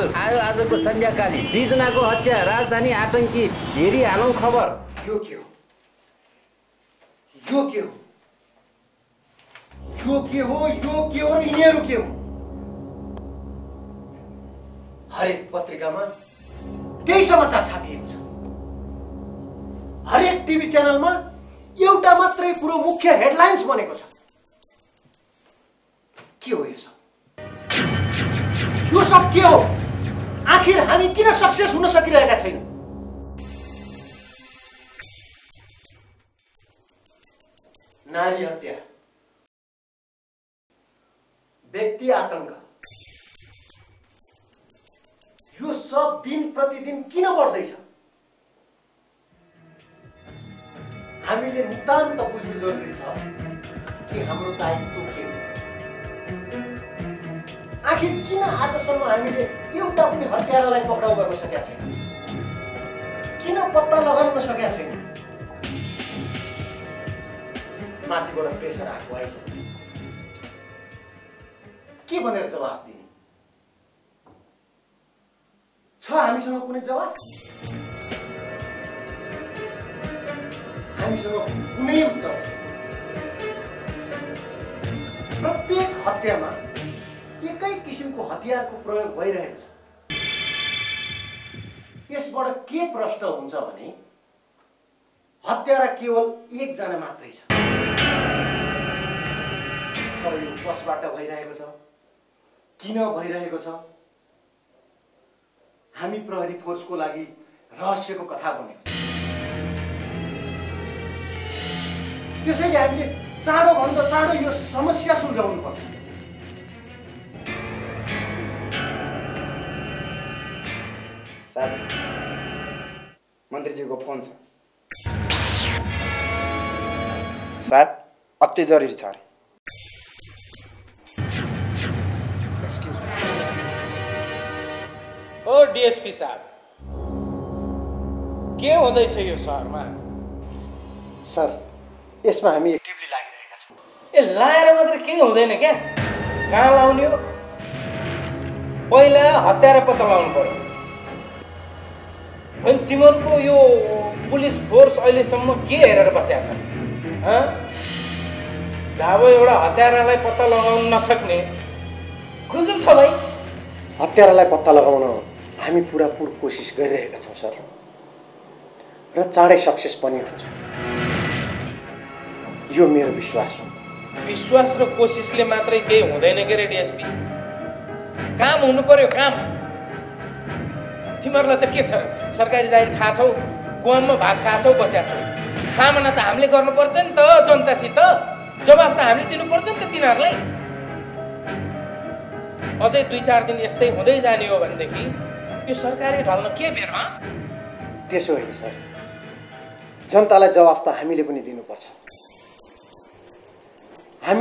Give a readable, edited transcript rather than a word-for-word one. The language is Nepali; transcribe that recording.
हजुर आजको सन्ध्याकालीन दुईजनाको हत्या राजधानी आतंकी हेरिहालौँ खबर। यो के हो? यो के हो? यो के हो? यो के हो र यिनीहरू के हो? हरेक पत्रिकामा त्यही समाचार छापिएको छ। हरेक टिभी च्यानलमा एउटा मात्रै कुरो मुख्य हेडलाइन्स बनेको छ। के हो यो सब? यो सब के हो? आखिर हामी किन सक्सेस हुन सकिरहेका छैनौँ? नारी हत्या, व्यक्ति आतंक, यो सब दिन प्रतिदिन किन बढ्दैछ? हामीले नितान्त बुझ्नु जरुरी छ कि हाम्रो दायित्व के हो। आखिर किन आजसम्म हामीले एउटा पनि हत्यारालाई पक्राउ गर्न सकेका छैनौँ? किन पत्ता लगाउन सकेका छैनौँ? माथिबाट प्रेसर आएको आइछ। के भनेर जवाफ दिने? छ हामीसँग कुनै जवाफ? हामीसँग कुनै उत्तर छैन। प्रत्येक हत्यामा एकै किसिमको हतियारको प्रयोग भइरहेको छ। यसबाट के प्रश्न हुन्छ भने हत्यारा केवल एकजना मात्रै छ। तर यो कसबाट भइरहेको छ? किन भइरहेको छ? हामी प्रहरी खोजको लागि रहस्यको कथा बनेको छ। त्यसैले हामीले चाँडोभन्दा चाँडो यो समस्या सुल्झाउनु पर्छ। साहब, मन्त्रीजीको फोन छ। साहब, अति जरुरी छ अरे। ओ डीएसपी साहब, के हुँदैछ यो सहरमा? सर, यसमा हामी एक्टिभली लागिरहेका छौँ। ए लाएर मात्र केही हुँदैन क्या? कहाँ लाउने हो? पहिला हत्यारा पत्ता लगाउनु पर्यो। अनि तिमीहरूको यो पुलिस फोर्स अहिलेसम्म के हेरेर बसेका छन्? जब एउटा हत्यारालाई पत्ता लगाउन नसक्ने गुजुल छ भाइ। हत्यारालाई पत्ता लगाउन हामी पुरापुर कोसिस गरिरहेका छौँ सर, र चाँडै सक्सेस पनि हुन्छ, यो मेरो विश्वास हो। विश्वास र कोसिसले मात्रै केही हुँदैन के रे डीएसपी? काम हुनु पर्यो, काम। तिमीहरूलाई त के छ र? सरकारी जागिर खाछौ, गुवाममा भाग खाछौ, बसेका छौ। सामना त हामीले गर्नुपर्छ नि त जनतासित। जवाफ त हामीले दिनुपर्छ नि त तिनीहरूलाई। अझै 2-4 दिन यस्तै हुँदै जाने हो भनेदेखि यो सरकारी ढल्न के बेर? त्यसो होइन सर, जनतालाई जवाफ त हामीले पनि दिनुपर्छ।